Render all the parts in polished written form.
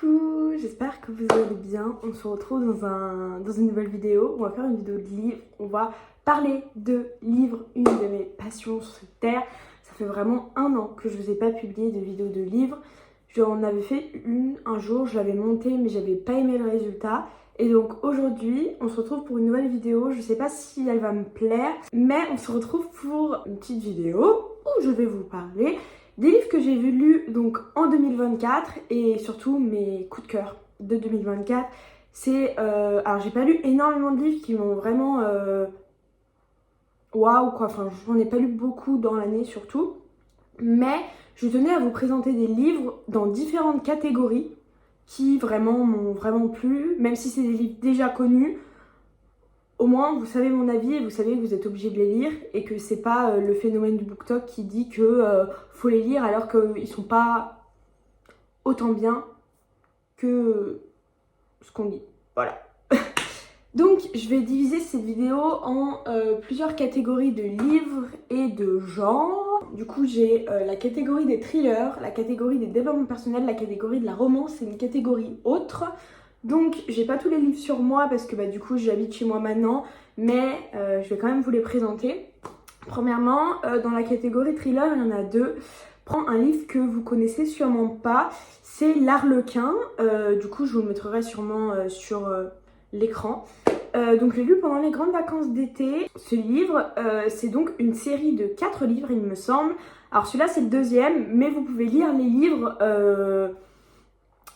Coucou, j'espère que vous allez bien. On se retrouve dans une nouvelle vidéo. On va faire une vidéo de livres. On va parler de livres, une de mes passions sur cette terre. Ça fait vraiment 1 an que je ne vous ai pas publié de vidéo de livres. J'en avais fait une un jour, je l'avais montée mais j'avais pas aimé le résultat. Et donc aujourd'hui, on se retrouve pour une nouvelle vidéo. Je sais pas si elle va me plaire, mais on se retrouve pour une petite vidéo où je vais vous parler des livres que j'ai lus donc en 2024 et surtout mes coups de cœur de 2024. C'est alors j'ai pas lu énormément de livres qui m'ont vraiment waouh quoi. Enfin, j'en ai pas lu beaucoup dans l'année surtout, mais je tenais à vous présenter des livres dans différentes catégories qui vraiment m'ont vraiment plu, même si c'est des livres déjà connus. Au moins, vous savez mon avis et vous savez que vous êtes obligé de les lire et que c'est pas le phénomène du BookTok qui dit que faut les lire alors qu'ils sont pas autant bien que ce qu'on dit. Voilà. Donc, je vais diviser cette vidéo en plusieurs catégories de livres et de genres. Du coup, j'ai la catégorie des thrillers, la catégorie des développements personnels, la catégorie de la romance et une catégorie autre. Donc j'ai pas tous les livres sur moi parce que du coup j'habite chez moi maintenant, mais je vais quand même vous les présenter. Premièrement, dans la catégorie thriller, il y en a 2. Prends un livre que vous connaissez sûrement pas, c'est L'Arlequin. Du coup je vous le mettrai sûrement sur l'écran. Donc je l'ai lu pendant les grandes vacances d'été. Ce livre, c'est donc une série de 4 livres il me semble. Alors celui-là c'est le 2e, mais vous pouvez lire les livres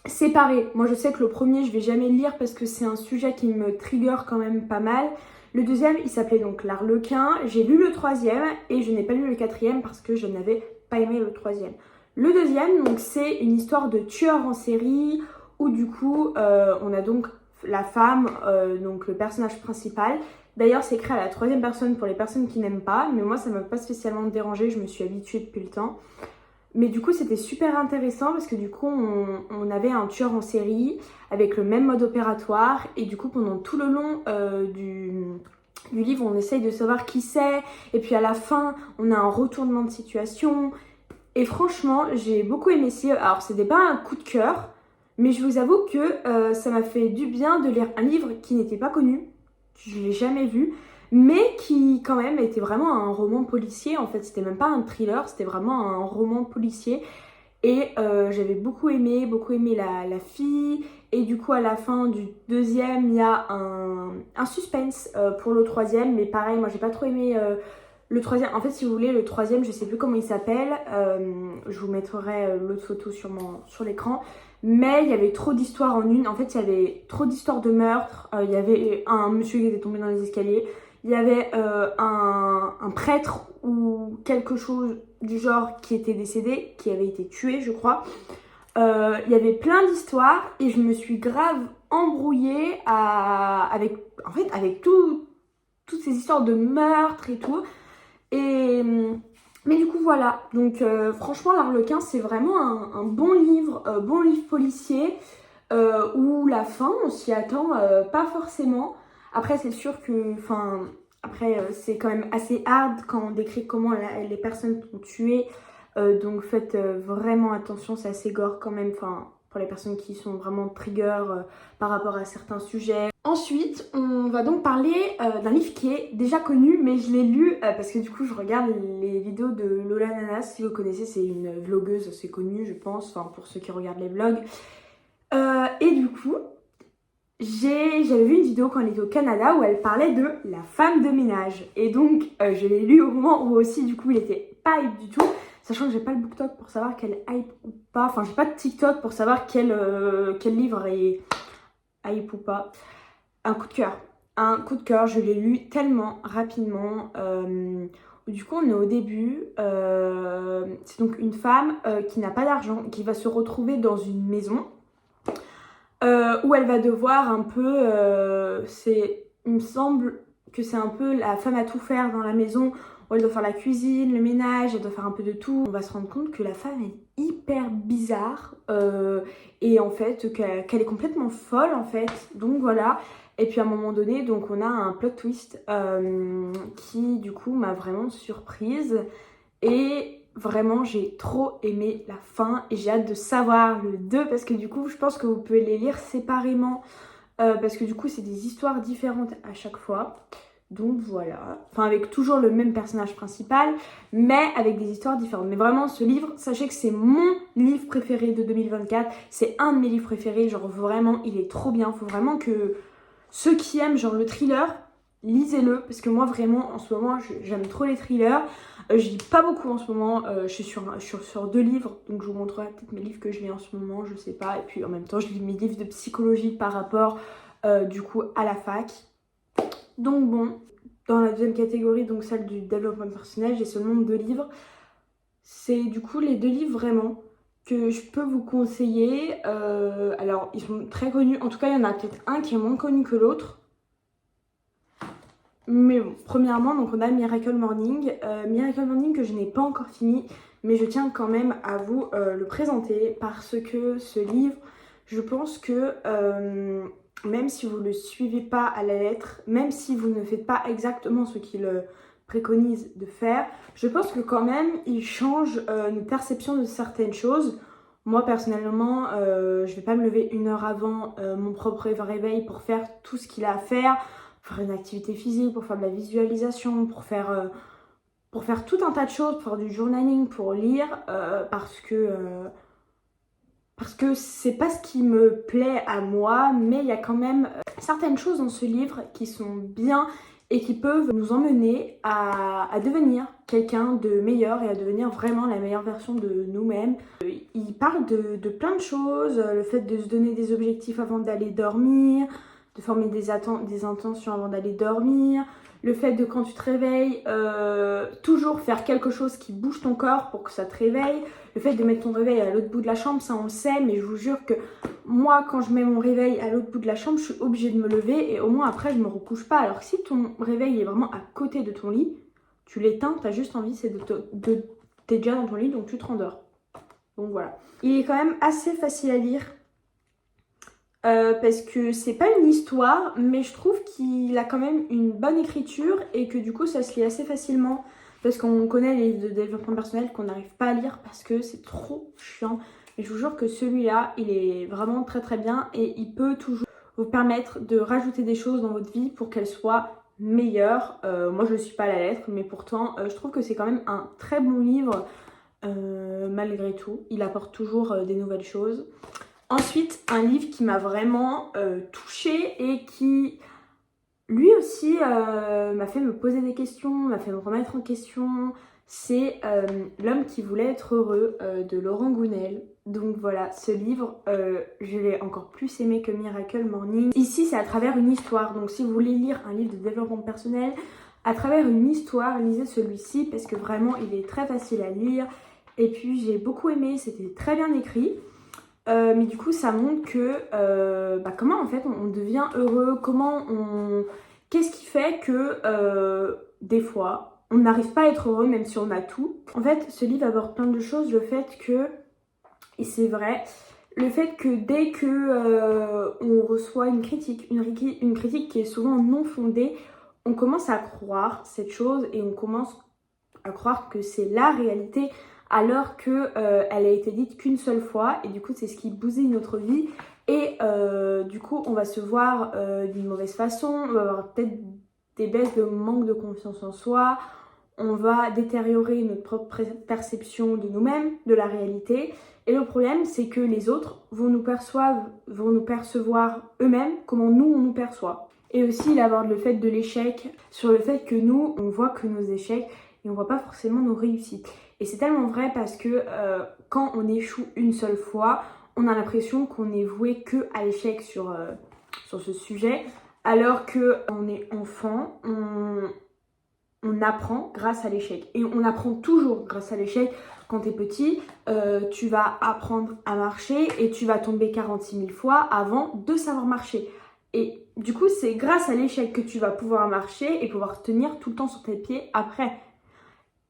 séparés. Moi je sais que le premier je vais jamais le lire parce que c'est un sujet qui me trigger quand même pas mal. Le 2e il s'appelait donc L'Arlequin. J'ai lu le 3e et je n'ai pas lu le 4e parce que je n'avais pas aimé le 3e. Le 2e donc c'est une histoire de tueur en série où du coup on a donc la femme, donc le personnage principal. D'ailleurs c'est écrit à la 3e personne pour les personnes qui n'aiment pas, mais moi ça m'a pas spécialement dérangé, je me suis habituée depuis le temps. Mais du coup c'était super intéressant parce que du coup on avait un tueur en série avec le même mode opératoire et du coup pendant tout le long du livre on essaye de savoir qui c'est et puis à la fin on a un retournement de situation et franchement j'ai beaucoup aimé ça. Alors c'était pas un coup de cœur mais je vous avoue que ça m'a fait du bien de lire un livre qui n'était pas connu, je l'ai jamais vu, mais qui quand même était vraiment un roman policier. En fait c'était même pas un thriller, c'était vraiment un roman policier et j'avais beaucoup aimé la fille et du coup à la fin du 2e il y a un suspense pour le 3e, mais pareil moi j'ai pas trop aimé le 3e. En fait si vous voulez le 3e je sais plus comment il s'appelle, je vous mettrai l'autre photo sur l'écran. Mais il y avait trop d'histoires en une. En fait, il y avait trop d'histoires de meurtre. Il y avait un monsieur qui était tombé dans les escaliers. Il y avait un prêtre ou quelque chose du genre qui était décédé, qui avait été tué, je crois. Il y avait plein d'histoires et je me suis grave embrouillée avec toutes ces histoires de meurtre et tout. Mais du coup voilà, donc franchement L'Arlequin c'est vraiment un bon livre policier où la fin on s'y attend pas forcément. Après c'est sûr que, c'est quand même assez hard quand on décrit comment les personnes sont tuées, donc faites vraiment attention, c'est assez gore quand même, pour les personnes qui sont vraiment trigger par rapport à certains sujets. Ensuite, on va donc parler d'un livre qui est déjà connu, mais je l'ai lu parce que du coup je regarde les vidéos de Lola Nanas. Si vous connaissez, c'est une vlogueuse assez connue je pense, pour ceux qui regardent les vlogs. Et du coup, j'avais vu une vidéo quand elle était au Canada où elle parlait de la femme de ménage. Et donc je l'ai lu au moment où aussi du coup il était pas hype du tout. Sachant que j'ai pas le BookTok pour savoir quel hype ou pas. Enfin j'ai pas de TikTok pour savoir quel livre est hype ou pas. Un coup de cœur. Un coup de cœur, je l'ai lu tellement rapidement. Du coup, on est au début. C'est donc une femme qui n'a pas d'argent, qui va se retrouver dans une maison où elle va devoir un peu... il me semble que c'est un peu la femme à tout faire dans la maison. Où elle doit faire la cuisine, le ménage, elle doit faire un peu de tout. On va se rendre compte que la femme est hyper bizarre et en fait qu'elle est complètement folle en fait. Donc voilà. Et puis à un moment donné, donc on a un plot twist qui du coup m'a vraiment surprise. Et Vraiment, j'ai trop aimé la fin et j'ai hâte de savoir le 2 parce que du coup, je pense que vous pouvez les lire séparément parce que du coup, c'est des histoires différentes à chaque fois. Donc voilà, enfin avec toujours le même personnage principal, mais avec des histoires différentes. Mais vraiment, ce livre, sachez que c'est mon livre préféré de 2024. C'est un de mes livres préférés, genre vraiment, il est trop bien. Faut vraiment que ceux qui aiment genre le thriller, lisez-le, parce que moi vraiment, en ce moment, j'aime trop les thrillers. Je lis pas beaucoup en ce moment, je suis sur 2 livres, donc je vous montrerai peut-être mes livres que je lis en ce moment, je sais pas. Et puis en même temps, je lis mes livres de psychologie par rapport du coup à la fac. Donc bon, dans la deuxième catégorie, donc celle du développement personnel, j'ai seulement 2 livres. C'est du coup les 2 livres vraiment que je peux vous conseiller. Alors ils sont très connus, en tout cas il y en a peut-être un qui est moins connu que l'autre. Mais bon, premièrement, donc on a Miracle Morning. Miracle Morning que je n'ai pas encore fini, mais je tiens quand même à vous le présenter parce que ce livre, je pense que même si vous ne le suivez pas à la lettre, même si vous ne faites pas exactement ce qu'il préconise de faire, je pense que quand même il change nos perceptions de certaines choses. Moi personnellement, je vais pas me lever 1 heure avant mon propre réveil pour faire tout ce qu'il a à faire, pour faire une activité physique, pour faire de la visualisation, pour faire tout un tas de choses, pour faire du journaling, pour lire, parce que c'est pas ce qui me plaît à moi, mais il y a quand même certaines choses dans ce livre qui sont bien et qui peuvent nous emmener à devenir quelqu'un de meilleur et à devenir vraiment la meilleure version de nous-mêmes. Il parle de plein de choses, le fait de se donner des objectifs avant d'aller dormir, de former des intentions avant d'aller dormir, le fait de quand tu te réveilles, toujours faire quelque chose qui bouge ton corps pour que ça te réveille. Le fait de mettre ton réveil à l'autre bout de la chambre, ça on le sait, mais je vous jure que moi, quand je mets mon réveil à l'autre bout de la chambre, je suis obligée de me lever et au moins après, je me recouche pas. Alors que si ton réveil est vraiment à côté de ton lit, tu l'éteins, t'as juste envie, c'est t'es déjà dans ton lit, donc tu te rendors. Donc voilà. Il est quand même assez facile à lire. Parce que c'est pas une histoire, mais je trouve qu'il a quand même une bonne écriture et que du coup ça se lit assez facilement. Parce qu'on connaît les livres de développement personnel qu'on n'arrive pas à lire parce que c'est trop chiant. Et je vous jure que celui-là, il est vraiment très très bien et il peut toujours vous permettre de rajouter des choses dans votre vie pour qu'elle soit meilleure. Moi je ne suis pas à la lettre, mais pourtant je trouve que c'est quand même un très bon livre malgré tout. Il apporte toujours des nouvelles choses. Ensuite, un livre qui m'a vraiment touchée et qui, lui aussi, m'a fait me poser des questions, m'a fait me remettre en question, c'est L'homme qui voulait être heureux de Laurent Gounel. Donc voilà, ce livre, je l'ai encore plus aimé que Miracle Morning. Ici, c'est à travers une histoire. Donc si vous voulez lire un livre de développement personnel, à travers une histoire, lisez celui-ci parce que vraiment, il est très facile à lire. Et puis, j'ai beaucoup aimé, c'était très bien écrit. Mais du coup ça montre que comment en fait on devient heureux, qu'est-ce qui fait que des fois on n'arrive pas à être heureux même si on a tout. En fait ce livre aborde plein de choses, le fait que, et c'est vrai, le fait que dès que on reçoit une critique qui est souvent non fondée, on commence à croire cette chose et on commence à croire que c'est la réalité alors que elle a été dite qu'une seule fois et du coup c'est ce qui bousille notre vie et du coup on va se voir d'une mauvaise façon, on va avoir peut-être des baisses de manque de confiance en soi, on va détériorer notre propre perception de nous-mêmes, de la réalité. Et le problème c'est que les autres vont nous percevoir eux-mêmes comment nous on nous perçoit. Et aussi il aborde le fait de l'échec, sur le fait que nous on voit que nos échecs et on voit pas forcément nos réussites. Et c'est tellement vrai parce que quand on échoue une seule fois, on a l'impression qu'on est voué que à l'échec sur ce sujet, alors que on est enfant, on apprend grâce à l'échec. Et on apprend toujours grâce à l'échec. Quand tu es petit, tu vas apprendre à marcher et tu vas tomber 46 000 fois avant de savoir marcher. Et du coup, c'est grâce à l'échec que tu vas pouvoir marcher et pouvoir tenir tout le temps sur tes pieds après.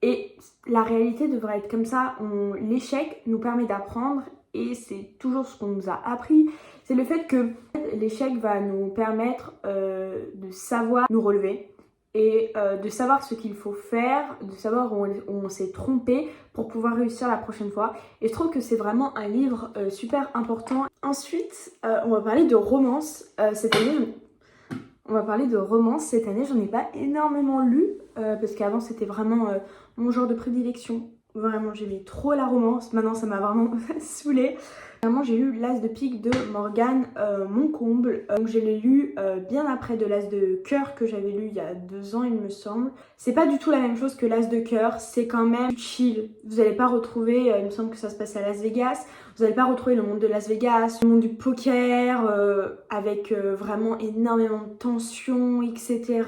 Et la réalité devrait être comme ça. L'échec nous permet d'apprendre et c'est toujours ce qu'on nous a appris. C'est le fait que l'échec va nous permettre de savoir nous relever et de savoir ce qu'il faut faire, de savoir où on s'est trompé pour pouvoir réussir la prochaine fois. Et je trouve que c'est vraiment un livre super important. Ensuite, on va parler de romance. Cette année, j'en ai pas énormément lu parce qu'avant c'était vraiment mon genre de prédilection. Vraiment, j'aimais trop la romance. Maintenant, ça m'a vraiment saoulée. Vraiment, j'ai lu L'As de pique de Morgane Moncomble. Donc, je l'ai lu bien après de L'As de cœur que j'avais lu il y a 2 ans, il me semble. C'est pas du tout la même chose que L'As de cœur. C'est quand même chill. Vous allez pas retrouver, il me semble que ça se passe à Las Vegas. Vous allez pas retrouver le monde de Las Vegas, le monde du poker, avec vraiment énormément de tensions, etc.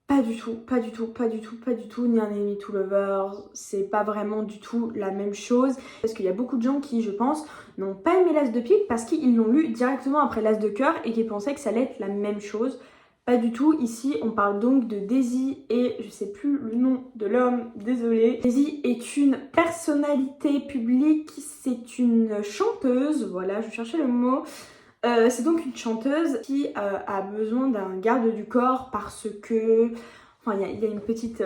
Pas du tout, pas du tout, pas du tout, pas du tout, ni un Enemy to Lovers, c'est pas vraiment du tout la même chose. Parce qu'il y a beaucoup de gens qui, je pense, n'ont pas aimé l'As de pique parce qu'ils l'ont lu directement après l'As de cœur et qui pensaient que ça allait être la même chose. Pas du tout, ici on parle donc de Daisy et je sais plus le nom de l'homme, désolée. Daisy est une personnalité publique, c'est une chanteuse, voilà, je cherchais le mot. C'est donc une chanteuse qui a besoin d'un garde du corps parce que... Enfin, il y a une petite...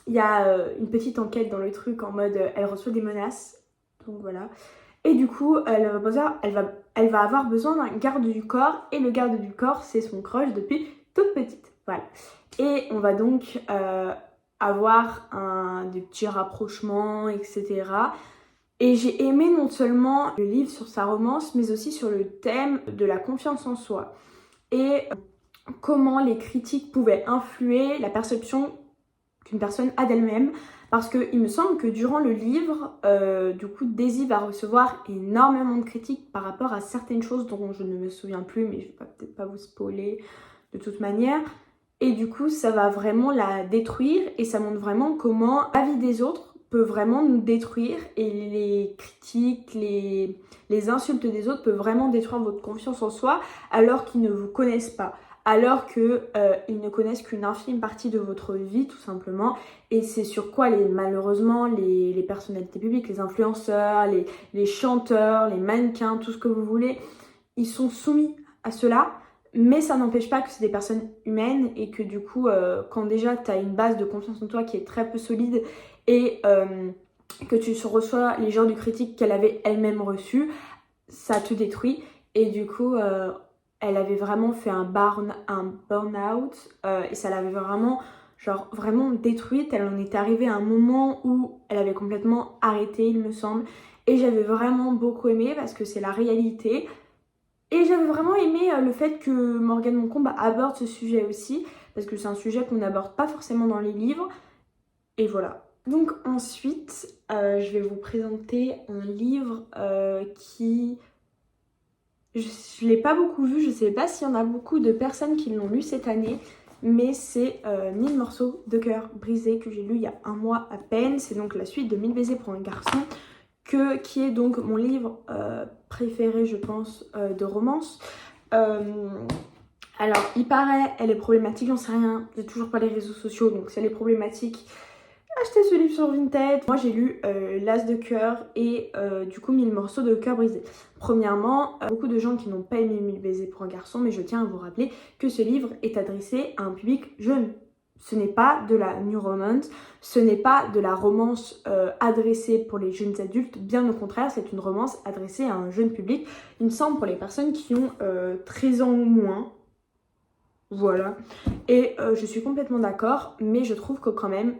une petite enquête dans le truc en mode elle reçoit des menaces. Donc voilà. Et du coup, elle va avoir besoin d'un garde du corps. Et le garde du corps, c'est son crush depuis toute petite. Voilà. Et on va donc avoir des petits rapprochements, etc. Et j'ai aimé non seulement le livre sur sa romance, mais aussi sur le thème de la confiance en soi. Et comment les critiques pouvaient influer la perception qu'une personne a d'elle-même. Parce qu'il me semble que durant le livre, du coup, Daisy va recevoir énormément de critiques par rapport à certaines choses dont je ne me souviens plus, mais je vais peut-être pas vous spoiler de toute manière. Et du coup, ça va vraiment la détruire et ça montre vraiment comment la vie des autres peut vraiment nous détruire et les critiques, les insultes des autres peuvent vraiment détruire votre confiance en soi alors qu'ils ne vous connaissent pas, alors qu'ils ne connaissent qu'une infime partie de votre vie tout simplement. Et c'est sur quoi malheureusement les personnalités publiques, les influenceurs, les chanteurs, les mannequins, tout ce que vous voulez, ils sont soumis à cela. Mais ça n'empêche pas que c'est des personnes humaines et que du coup, quand déjà tu as une base de confiance en toi qui est très peu solide et que tu reçois les genres de critiques qu'elle avait elle-même reçues, ça te détruit. Et du coup, elle avait vraiment fait un burn-out et ça l'avait vraiment détruite. Elle en était arrivée à un moment où elle avait complètement arrêté, il me semble. Et j'avais vraiment beaucoup aimé parce que c'est la réalité. Et j'avais vraiment aimé le fait que Morgane Moncombe aborde ce sujet aussi, parce que c'est un sujet qu'on n'aborde pas forcément dans les livres. Et voilà. Donc ensuite, je vais vous présenter un livre qui... Je ne l'ai pas beaucoup vu, je ne sais pas s'il y en a beaucoup de personnes qui l'ont lu cette année, mais c'est 1000 morceaux de cœur brisé que j'ai lu il y a 1 mois à peine. C'est donc la suite de 1000 baisers pour un garçon. Qui est donc mon livre préféré, je pense, de romance. Alors, il paraît, elle est problématique, j'en sais rien. J'ai toujours pas les réseaux sociaux, donc si elle est problématique, achetez ce livre sur Vinted. Moi, j'ai lu L'As de cœur et du coup 1000 morceaux de cœur brisé. Premièrement, beaucoup de gens qui n'ont pas aimé 1000 baisers pour un garçon, mais je tiens à vous rappeler que ce livre est adressé à un public jeune. Ce n'est pas de la new romance, ce n'est pas de la romance adressée pour les jeunes adultes, bien au contraire, c'est une romance adressée à un jeune public, il me semble pour les personnes qui ont 13 ans ou moins, voilà. Et je suis complètement d'accord, mais je trouve que quand même,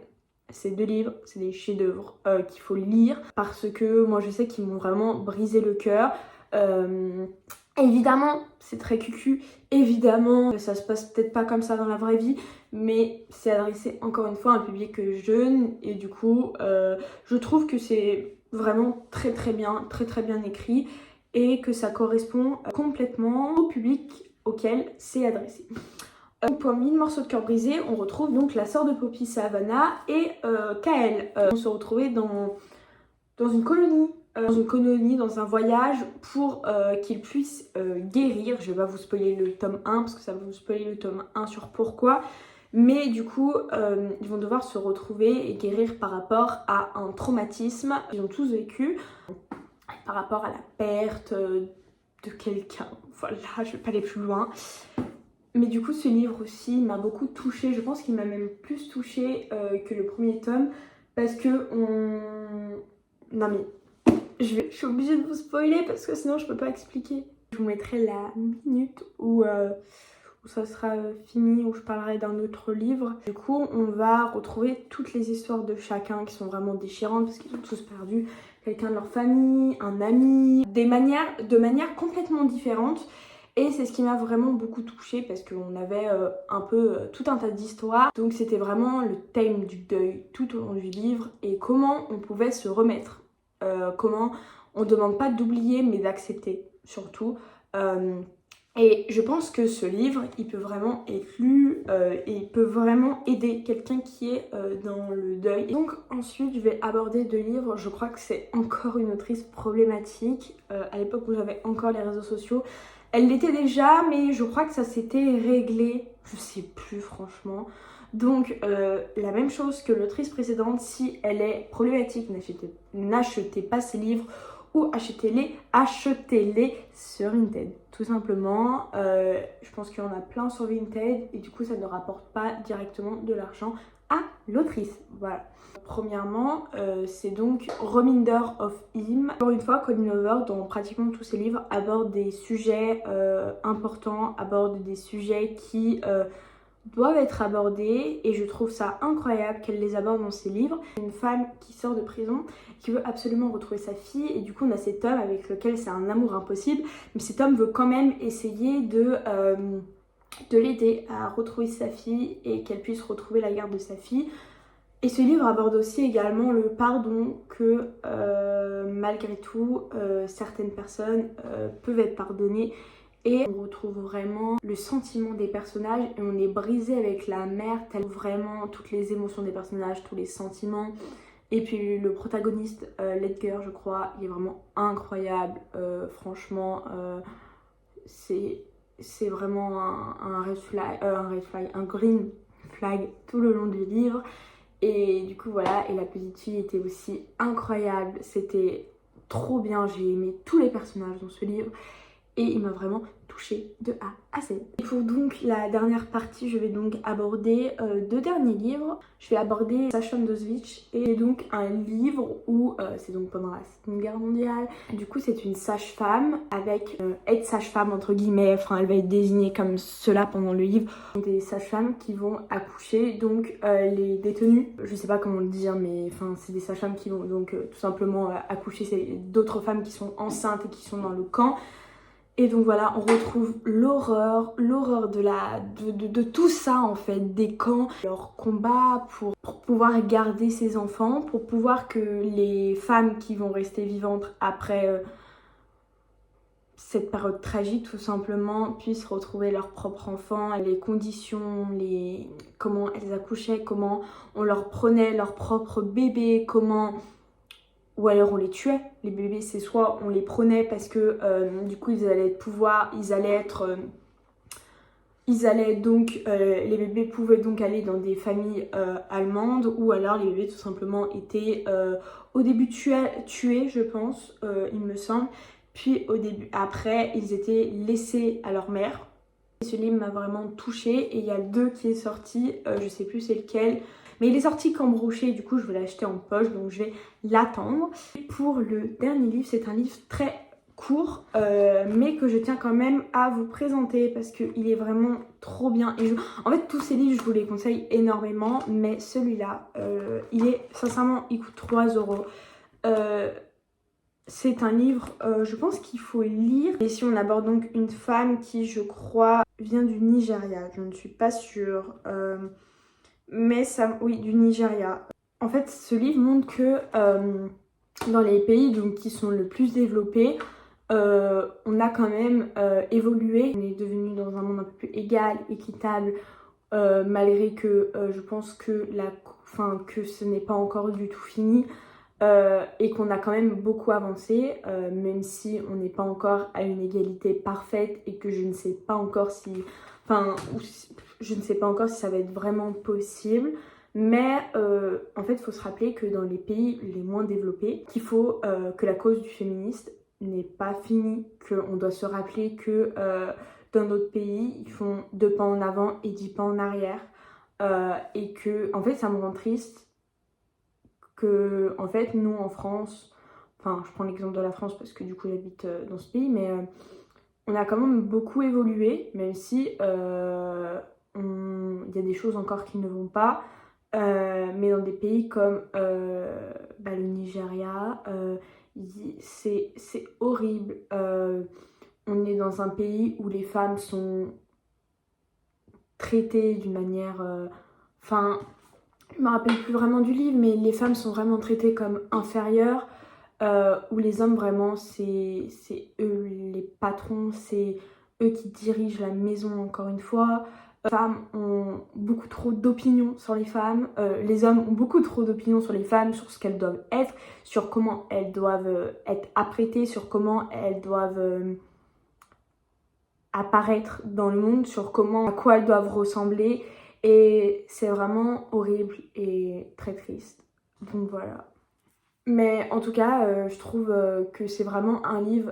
ces 2 livres, c'est des chefs-d'œuvre qu'il faut lire, parce que moi je sais qu'ils m'ont vraiment brisé le cœur. Évidemment, c'est très cucu, évidemment, ça se passe peut-être pas comme ça dans la vraie vie, mais c'est adressé encore une fois à un public jeune et du coup, je trouve que c'est vraiment très bien écrit et que ça correspond complètement au public auquel c'est adressé. Pour 1000 morceaux de cœur brisé, on retrouve donc la sœur de Poppy, Savannah et Kael. On se retrouvait dans une colonie, dans un voyage pour qu'ils puissent guérir. Je vais pas vous spoiler le tome 1 parce que ça va vous spoiler le tome 1 sur pourquoi. Mais du coup, ils vont devoir se retrouver et guérir par rapport à un traumatisme qu'ils ont tous vécu, par rapport à la perte de quelqu'un. Voilà, je vais pas aller plus loin. Mais du coup ce livre aussi m'a beaucoup touchée, je pense qu'il m'a même plus touchée que le premier tome parce que Non mais je suis obligée de vous spoiler parce que sinon je peux pas expliquer. Je vous mettrai la minute où ça sera fini, où je parlerai d'un autre livre. Du coup, on va retrouver toutes les histoires de chacun qui sont vraiment déchirantes parce qu'ils ont tous perdu quelqu'un de leur famille, un ami, de manière complètement différente. Et c'est ce qui m'a vraiment beaucoup touchée parce qu'on avait un peu tout un tas d'histoires. Donc c'était vraiment le thème du deuil tout au long du livre et comment on pouvait se remettre. Comment on ne demande pas d'oublier mais d'accepter surtout. Et je pense que ce livre, il peut vraiment être lu et il peut vraiment aider quelqu'un qui est dans le deuil. Et donc ensuite, je vais aborder deux livres. Je crois que c'est encore une autrice problématique. À l'époque où j'avais encore les réseaux sociaux, elle l'était déjà, mais je crois que ça s'était réglé. Je sais plus franchement. Donc la même chose que l'autrice précédente, si elle est problématique, n'achetez pas ses livres ou achetez-les sur Vinted. Tout simplement, je pense qu'il y en a plein sur Vinted et du coup ça ne rapporte pas directement de l'argent à l'autrice. Voilà. Premièrement, c'est donc Reminder of Him. Encore une fois, Colleen Hoover, dans pratiquement tous ses livres, aborde des sujets importants, aborde des sujets qui doivent être abordés et je trouve ça incroyable qu'elle les aborde dans ses livres. Une femme qui sort de prison, qui veut absolument retrouver sa fille et du coup on a cet homme avec lequel c'est un amour impossible, mais cet homme veut quand même essayer de l'aider à retrouver sa fille et qu'elle puisse retrouver la garde de sa fille. Et ce livre aborde aussi également le pardon que malgré tout certaines personnes peuvent être pardonnées. Et on retrouve vraiment le sentiment des personnages et on est brisé avec la mère, tellement vraiment toutes les émotions des personnages, tous les sentiments. Et puis le protagoniste, Ledger, je crois, il est vraiment incroyable. Franchement, c'est vraiment un green flag tout le long du livre. Et du coup voilà, et la petite fille était aussi incroyable. C'était trop bien, j'ai aimé tous les personnages dans ce livre. Et il m'a vraiment touchée de A à Z. Et pour donc la dernière partie, je vais donc aborder deux derniers livres. Je vais aborder Sasha Dozovich et donc un livre où c'est donc pendant la Seconde Guerre mondiale. Du coup c'est une sage-femme avec être sage-femme entre guillemets, enfin elle va être désignée comme cela pendant le livre. Des sages-femmes qui vont accoucher donc les détenus. Je sais pas comment le dire mais enfin c'est des sages-femmes qui vont donc tout simplement accoucher d'autres femmes qui sont enceintes et qui sont dans le camp. Et donc voilà, on retrouve l'horreur de tout ça en fait, des camps, leur combat pour pouvoir garder ses enfants, pour pouvoir que les femmes qui vont rester vivantes après cette période tragique tout simplement puissent retrouver leurs propres enfants, les conditions, comment elles accouchaient, comment on leur prenait leur propre bébé, ou alors on les tuait, les bébés, c'est soit on les prenait parce que du coup les bébés pouvaient donc aller dans des familles allemandes ou alors les bébés tout simplement étaient au début tués je pense, il me semble, puis après ils étaient laissés à leur mère. Ce livre m'a vraiment touchée et il y a le 2 qui est sorti, je sais plus c'est lequel. Mais il est sorti qu'en brochet, du coup je vais l'acheter en poche, donc je vais l'attendre. Pour le dernier livre, c'est un livre très court, mais que je tiens quand même à vous présenter parce qu'il est vraiment trop bien. En fait, tous ces livres, je vous les conseille énormément, mais celui-là, sincèrement, il coûte 3 euros. C'est un livre, je pense qu'il faut lire. Et si on aborde donc une femme qui, je crois, vient du Nigeria, je ne suis pas sûre. Mais ça, oui, du Nigeria. En fait, ce livre montre que dans les pays donc, qui sont le plus développés, on a quand même évolué. On est devenu dans un monde un peu plus égal, équitable, malgré que je pense que ce n'est pas encore du tout fini. Et qu'on a quand même beaucoup avancé, même si on n'est pas encore à une égalité parfaite et que je ne sais pas encore si ça va être vraiment possible. Mais en fait, il faut se rappeler que dans les pays les moins développés, que la cause du féministe n'est pas finie, qu'on doit se rappeler que dans d'autres pays, ils font 2 pas en avant et 10 pas en arrière. Et que, en fait, ça me rend triste que, en fait, nous en France, enfin, je prends l'exemple de la France parce que du coup j'habite dans ce pays, mais on a quand même beaucoup évolué, même si il y a des choses encore qui ne vont pas. Mais dans des pays comme le Nigeria, c'est horrible. On est dans un pays où les femmes sont traitées d'une manière... Enfin, je me rappelle plus vraiment du livre, mais les femmes sont vraiment traitées comme inférieures, où les hommes vraiment, c'est eux les patrons, c'est eux qui dirigent la maison encore une fois. Les femmes ont beaucoup trop d'opinions sur les femmes, les hommes ont beaucoup trop d'opinions sur les femmes, sur ce qu'elles doivent être, sur comment elles doivent être apprêtées, sur comment elles doivent apparaître dans le monde, sur à quoi elles doivent ressembler. Et c'est vraiment horrible et très triste. Donc voilà. Mais en tout cas, je trouve que c'est vraiment un livre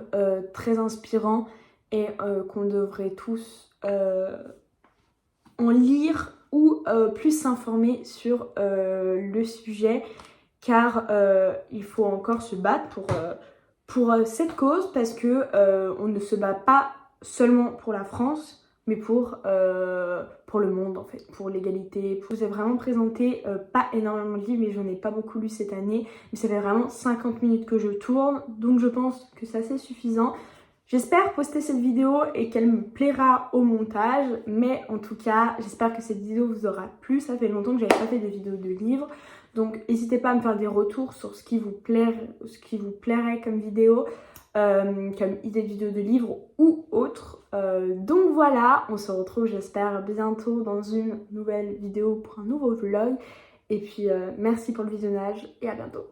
très inspirant et qu'on devrait tous en lire ou plus s'informer sur le sujet, car il faut encore se battre pour cette cause, parce que on ne se bat pas seulement pour la France, mais pour le monde en fait, pour l'égalité. Je vous ai vraiment présenté pas énormément de livres, mais j'en ai pas beaucoup lu cette année, mais ça fait vraiment 50 minutes que je tourne, donc je pense que c'est assez suffisant. J'espère poster cette vidéo et qu'elle me plaira au montage, mais en tout cas, j'espère que cette vidéo vous aura plu. Ça fait longtemps que j'avais pas fait de vidéo de livres, donc n'hésitez pas à me faire des retours sur ce qui vous plairait comme vidéo, comme idée de vidéo de livre ou autre. Donc voilà, on se retrouve j'espère bientôt dans une nouvelle vidéo pour un nouveau vlog. Et puis merci pour le visionnage et à bientôt.